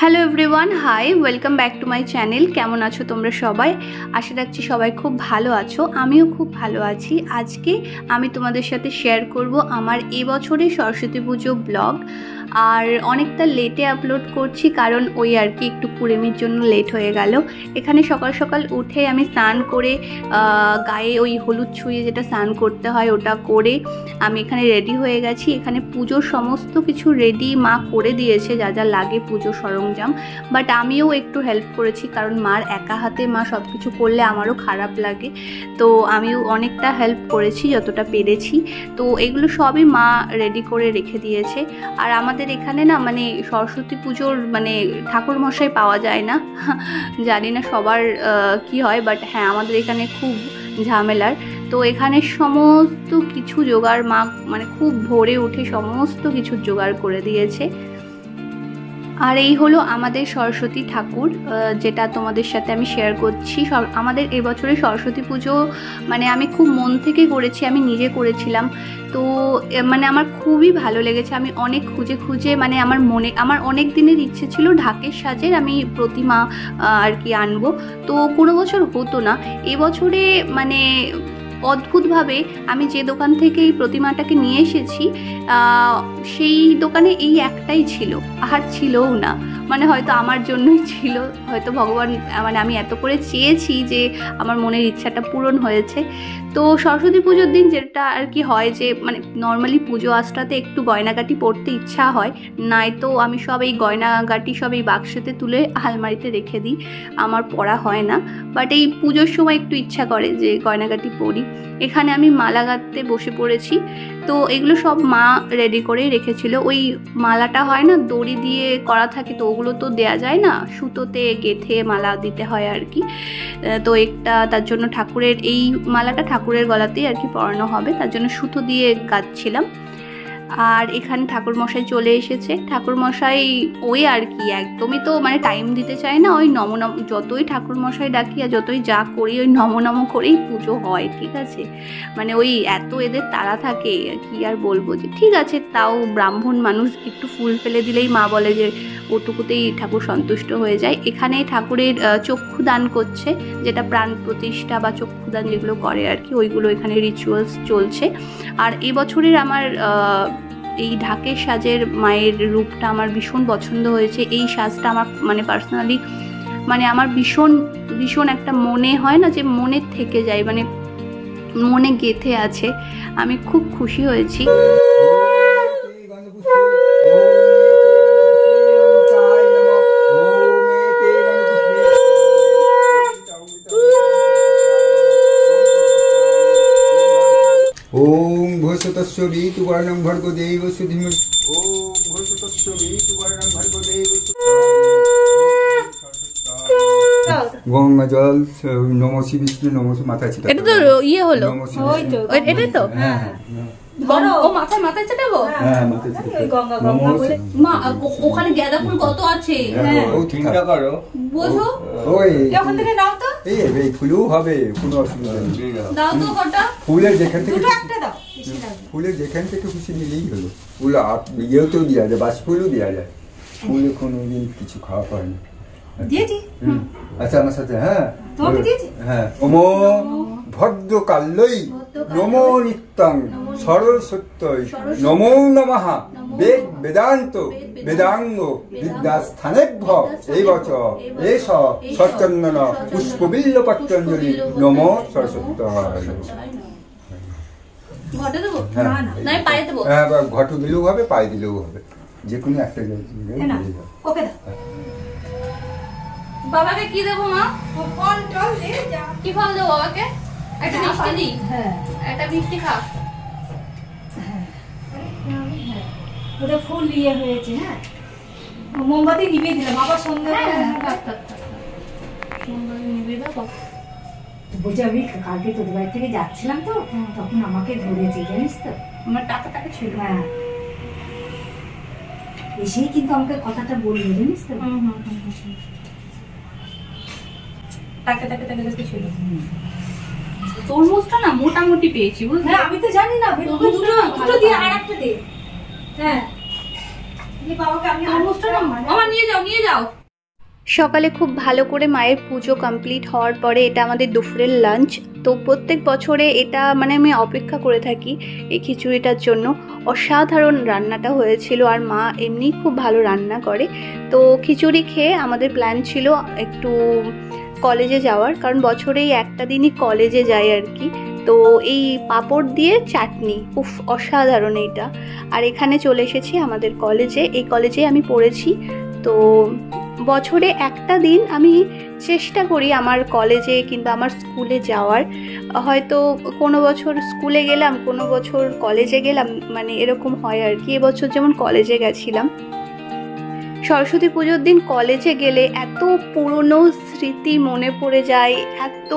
Hello everyone, hi, welcome back to my channel. কেমন আছো তোমরা সবাই? আশা রাখছি সবাই খুব ভালো আছো। আমিও খুব ভালো আছি। আজকে আমি তোমাদের সাথে শেয়ার করব আমার এবছরের সরস্বতী পুজো ব্লগ। আর অনেকটা লেটে আপলোড করছি, কারণ ওই আর কি একটু কুড়েমির জন্য লেট হয়ে গেল। এখানে সকাল সকাল উঠে আমি স্নান করে গায়ে ওই হলুদ ছুঁয়ে যেটা স্নান করতে হয় ওটা করে আমি এখানে রেডি হয়ে গেছি। এখানে পুজোর সমস্ত কিছু রেডি মা করে দিয়েছে, যা যা লাগে পুজোর সরঞ্জাম। বাট আমিও একটু হেল্প করেছি, কারণ মার একা হাতে মা সব কিছু করলে আমারও খারাপ লাগে। তো আমিও অনেকটা হেল্প করেছি যতটা পেরেছি। তো এগুলো সবই মা রেডি করে রেখে দিয়েছে। আর আমাদের এখানে না মানে সরস্বতী পুজোর মানে ঠাকুর মশাই পাওয়া যায় না, জানি না সবার কি হয়, বাট হ্যাঁ আমাদের এখানে খুব ঝামেলার। তো এখানে সমস্ত কিছু জোগাড় মা মানে খুব ভোরে উঠে সমস্ত কিছু জোগাড় করে দিয়েছে। আর এই হলো আমাদের সরস্বতী ঠাকুর, যেটা তোমাদের সাথে আমি শেয়ার করছি। আমাদের এবছরে সরস্বতী পুজো মানে আমি খুব মন থেকে করেছি, আমি নিজে করেছিলাম। তো মানে আমার খুবই ভালো লেগেছে। আমি অনেক খুঁজে খুঁজে মানে আমার অনেক দিনের ইচ্ছে ছিল ঢাকের সাজের আমি প্রতিমা আর কি আনবো। তো কোনো বছর হতো না, এবছরে মানে অদ্ভুতভাবে আমি যে দোকান থেকে এই প্রতিমাটাকে নিয়ে এসেছি সেই দোকানে এই একটাই ছিল, আর ছিলও না। মানে হয়তো আমার জন্যই ছিল, হয়তো ভগবান মানে আমি এত করে চেয়েছি যে আমার মনের ইচ্ছাটা পূরণ হয়েছে। তো সরস্বতী পুজোর দিন যেটা আর কি হয় যে মানে নর্মালি পুজো আসটাতে একটু গয়নাগাটি পরতে ইচ্ছা হয়, নয়তো আমি সব এই গয়নাগাটি সব এই বাক্সতে তুলে আলমারিতে রেখে দিই, আমার পরা হয় না। বাট এই পুজোর সময় একটু ইচ্ছা করে যে গয়নাগাটি পরি। এখানে আমি মালা গাঁথতে বসে পড়েছি। তো এগুলো সব মা রেডি করেই রেখেছিল। ওই মালাটা হয় না দড়ি দিয়ে করা থাকে, তো ওগুলো তো দেয়া যায় না, সুতোতে গেঁথে মালা দিতে হয় আর কি। তো একটা তার জন্য ঠাকুরের এই মালাটা ঠাকুরের গলাতেই আর কি পরানো হবে, তার জন্য সুতো দিয়ে গাঁথছিলাম। আর এখানে ঠাকুরমশাই চলে এসেছে। ঠাকুরমশাই ওই আর কি একদমই তো মানে টাইম দিতে চায় না, ওই নম যতই ঠাকুরমশাই ডাকি আর যতই যা করি ওই নম করেই পুজো হয়, ঠিক আছে। মানে ওই এত এদের তাড়া থাকে কি আর বলবো, যে ঠিক আছে তাও ব্রাহ্মণ মানুষ, একটু ফুল ফেলে দিলেই মা বলে যে ওটুকুতেই ঠাকুর সন্তুষ্ট হয়ে যায়। এখানে ঠাকুরের চক্ষুদান করছে, যেটা প্রাণ প্রতিষ্ঠা বা চক্ষুদান যেগুলো করে আর কি, ওইগুলো এখানে রিচুয়ালস চলছে। আর এবছরের আমার এই ঢাকের সাজের মায়ের রূপটা আমার ভীষণ পছন্দ হয়েছে। এই সাজটা আমার মানে পার্সোনালি মানে আমার ভীষণ ভীষণ একটা মনে হয় না যে মনে থেকে যায়, মানে মনে গেঁথে আছে। আমি খুব খুশি হয়েছি। ओम भूषतस्य ऋतुवर्णं भर्गो देवस्य धीमहि ओम भूषतस्य ऋतुवर्णं भर्गो देवस्य গঙ্গা জল নমঃ শ্রী বিষ্ণু নমঃ মাথায় ছিটাবো। এটা তো ইয়ে হলো, ওই তো এটা তো হ্যাঁ ও মাথায় ছিটাবো। হ্যাঁ মাথায় ছিটাবো গঙ্গা গঙ্গা বলে মা ওখানে গাঁদা ফুল কত আছে, হ্যাঁ ও চিন্তা করো বুঝো ওই ওখান থেকে নাও তো। এই ফুলও হবে, কোনো অসুবিধা নেই, দাও তো কটা ফুলের যেখান থেকে দুটো একটা দাও, ফুলের যেখান থেকে খুশি নিলেই হলো। ফুল ইয়েতেও দেওয়া যায়, বাস ফুলও দেওয়া যায়, ফুলে কোনোদিন কিছু খাওয়া হয় না। দিয়েছি আচ্ছা আমার সাথে হ্যাঁ তোমাকে দিয়েছি হ্যাঁ ওমো ভদ্র কাল্যই নমো নিত্যং সরল সত্যই নমো নমঃ বেদ বেদান্ত বেদাঙ্গ বিদ্যাস্থানেভ্য এই বচ এষ সচন্দন পুষ্পবিল্ল পত্রাঞ্জলি নমো সরস্বতী। ঘটে দেবো না পায়ে দেবো? হ্যাঁ ঘটে দিলেও হবে, পায়ে দিলেও হবে, যে কোনো একটা ওকে দাও। বাবাকে কি দেবো মা? ফল টল দে, যা কি ফল দেবো বাবাকে? একটা মিষ্টি দিই, হ্যাঁ একটা মিষ্টি খা। ওটা ফুল দিয়ে হয়েছে। হ্যাঁ মোমবাতি নিভিয়ে দিলাম আবার সন্ধ্যা মোমবাতি নিভিয়ে দাও। বলছি আমি কালকে তোদের বাড়ি থেকে যাচ্ছিলাম তো, তখন আমাকে ধরেছে জানিস তো, আমার টাকা ছিল। হ্যাঁ এসেই কিন্তু আমাকে কথাটা বললো জানিস তো। টাকা ছিল। তরমুজটা না মোটামুটি পেয়েছি বুঝলি। হ্যাঁ আমি তো জানি না, দুটো দিয়ে আর একটা দে। হ্যাঁ যে বাবাকে আমি তরমুজটা না মামা নিয়ে যাও। সকালে খুব ভালো করে মায়ের পুজো কমপ্লিট হওয়ার পরে এটা আমাদের দুপুরের লাঞ্চ। তো প্রত্যেক বছরে এটা মানে আমি অপেক্ষা করে থাকি এই খিচুড়িটার জন্য। অসাধারণ রান্নাটা হয়েছিল, আর মা এমনি খুব ভালো রান্না করে। তো খিচুড়ি খেয়ে আমাদের প্ল্যান ছিল একটু কলেজে যাওয়ার, কারণ বছরেই একটা দিনই কলেজে যাই আর কি। তো এই পাঁপড় দিয়ে চাটনি, উফ অসাধারণ এইটা। আর এখানে চলে এসেছি আমাদের কলেজে, এই কলেজে আমি পড়েছি। তো বছরে একটা দিন আমি চেষ্টা করি আমার কলেজে কিংবা আমার স্কুলে যাওয়ার। হয়তো কোনো বছর স্কুলে গেলাম, কোনো বছর কলেজে গেলাম, মানে এরকম হয় আর কি। এবছর যেমন কলেজে গেছিলাম। সরস্বতী পুজোর দিন কলেজে গেলে এত পুরনো স্মৃতি মনে পড়ে যায়, এত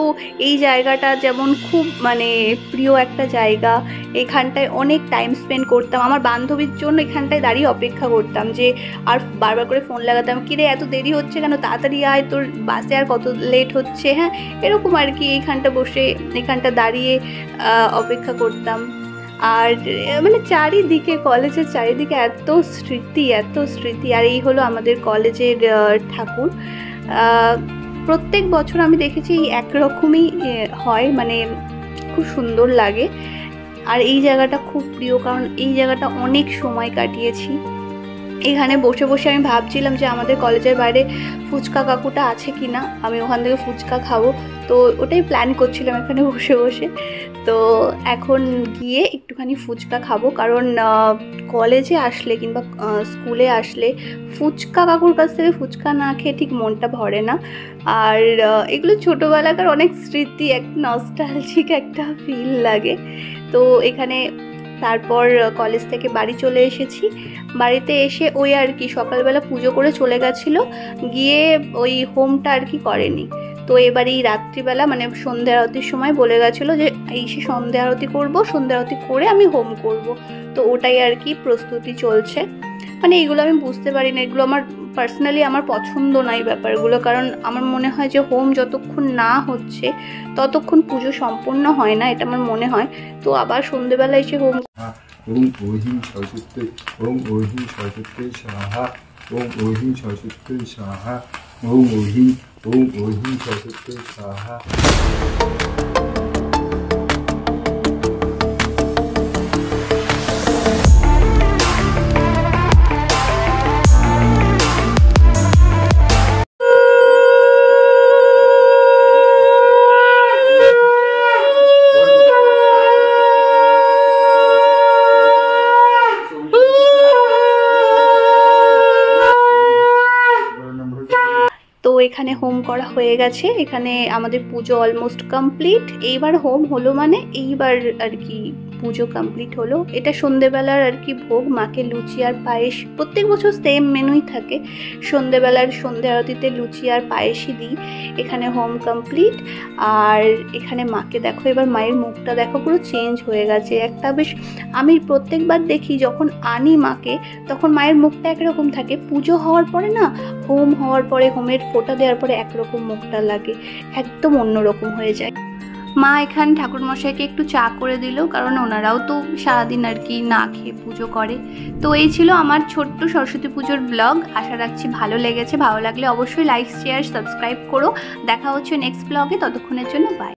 এই জায়গাটা যেমন খুব মানে প্রিয় একটা জায়গা। এখানটায় অনেক টাইম স্পেন্ড করতাম, আমার বান্ধবীর জন্য এখানটায় দাঁড়িয়ে অপেক্ষা করতাম, যে আর বারবার করে ফোন লাগাতাম, কিরে এত দেরি হচ্ছে কেন, তাড়াতাড়ি আয়, তোর বাসে আর কত লেট হচ্ছে, হ্যাঁ এরকম আর কি। এইখানটা বসে এখানটা দাঁড়িয়ে অপেক্ষা করতাম। আর মানে চারিদিকে, কলেজের চারিদিকে এত স্মৃতি। আর এই হলো আমাদের কলেজের ঠাকুর। প্রত্যেক বছর আমি দেখেছি একরকমই হয়, মানে খুব সুন্দর লাগে। আর এই জায়গাটা খুব প্রিয়, কারণ এই জায়গাটা অনেক সময় কাটিয়েছি। এখানে বসে বসে আমি ভাবছিলাম যে আমাদের কলেজের বাইরে ফুচকা কাকুটা আছে কি না, আমি ওখান থেকে ফুচকা খাবো। তো ওটাই প্ল্যান করছিলাম এখানে বসে বসে। তো এখন গিয়ে একটুখানি ফুচকা খাবো, কারণ কলেজে আসলে কিংবা স্কুলে আসলে ফুচকা কাকুর কাছ থেকে ফুচকা না খেয়ে ঠিক মনটা ভরে না। আর এগুলো ছোটোবেলাকার অনেক স্মৃতি, এক নস্টালজিক একটা ফিল লাগে। তো এখানে তারপর কলেজ থেকে বাড়ি চলে এসেছি। বাড়িতে এসে ওই আর কি সকালবেলা পুজো করে চলে গেছিলো, গিয়ে ওই হোমটা আর কি করেনি। তো এবার এই রাত্রিবেলা মানে সন্ধ্যা আরতির সময় বলে গেছিলো যে এসে সন্ধ্যা আরতি করবো, সন্ধ্যা আরতি করে আমি হোম করব। তো ওটাই আর কি প্রস্তুতি চলছে। মানে এগুলো আমি বুঝতে পারি না, এগুলো আমার পার্সোনালি আমার পছন্দ না এই ব্যাপারগুলো, কারণ আমার মনে হয় যে হোম যতক্ষণ না হচ্ছে ততক্ষণ পুজো সম্পূর্ণ হয় না, এটা আমার মনে হয়। তো আবার সন্ধ্যেবেলা এসে হোম। ওম ওহিং সরস্বতী, ওম ওহিং সরস্বতী স্বাহা, ওম ওহিং সরস্বতী স্বাহা, ওম ওহিং সরস্বতী স্বাহা। তো এখানে হোম করা হয়ে গেছে, এখানে আমাদের পুজো অলমোস্ট কমপ্লিট। এইবার হোম হলো মানে এইবার আর কি পুজো কমপ্লিট হলো। এটা সন্ধেবেলার আর কি ভোগ, মাকে লুচি আর পায়েস, প্রত্যেক বছর সেম মেনুই থাকে, সন্ধেবেলার সন্ধে আরতিতে লুচি আর পায়েসই দিই। এখানে হোম কমপ্লিট। আর এখানে মাকে দেখো, এবার মায়ের মুখটা দেখো পুরো চেঞ্জ হয়ে গেছে। একটা বেশ, আমি প্রত্যেকবার দেখি যখন আনি মাকে তখন মায়ের মুখটা একরকম থাকে, পুজো হওয়ার পরে না, হোম হওয়ার পরে, হোমের ফোঁটা দেওয়ার পরে একরকম মুখটা লাগে, একদম অন্যরকম হয়ে যায়। মা এখানে ঠাকুরমশাইকে একটু চা করে দিল, কারণ ওনারাও তো সারাদিন আর কি না খেয়ে পুজো করে। তো এই ছিল আমার ছোট্ট সরস্বতী পুজোর ব্লগ। আশা রাখছি ভালো লেগেছে। ভালো লাগলে অবশ্যই লাইক, শেয়ার, সাবস্ক্রাইব করো। দেখা হচ্ছে নেক্সট ব্লগে, ততক্ষণের জন্য বাই।